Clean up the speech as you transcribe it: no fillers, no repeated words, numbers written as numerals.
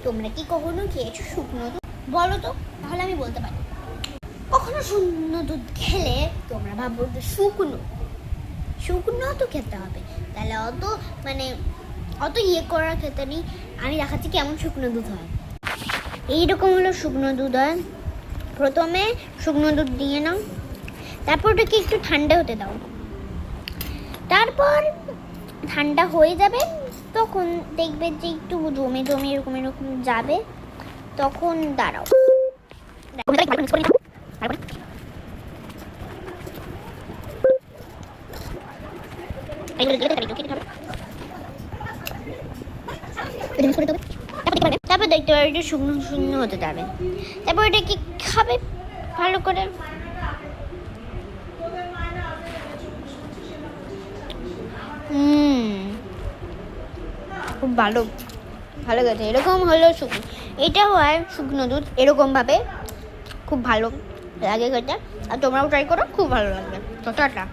তোমরা কি কখনো খেয়েছো শুকনো দুধ? বলো তো, তাহলে আমি বলতে পারি। কখনো শুকনো দুধ খেলে তোমরা ভাবো যে শুকনো শুকনো তো খেতে হবে, তাহলে অত ইয়ে করার খেতে নেই। আমি দেখাচ্ছি কেমন শুকনো দুধ হয়। এইরকম হলো শুকনো দুধ হয়। প্রথমে শুকনো দুধ দিয়ে নাও, তারপর ওটাকে একটু ঠান্ডা হতে দাও। তারপর ঠান্ডা হয়ে যাবে, তখন দেখবে যে একটু জমে জমে এরকম এরকম যাবে, তখন দাঁড়াও। তারপর দেখতে পাবে একটু শুকনো শুকনো হতে যাবে, তারপর এটাকে খাবে ভালো করে। খুব ভালো ভালো গেছে। এরকম হলো শুকনো, এটা হয় শুকনো দুধ এরকমভাবে, খুব ভালো লাগে খেতে। আর তোমরাও ট্রাই করো, খুব ভালো লাগবে। তো টাটা।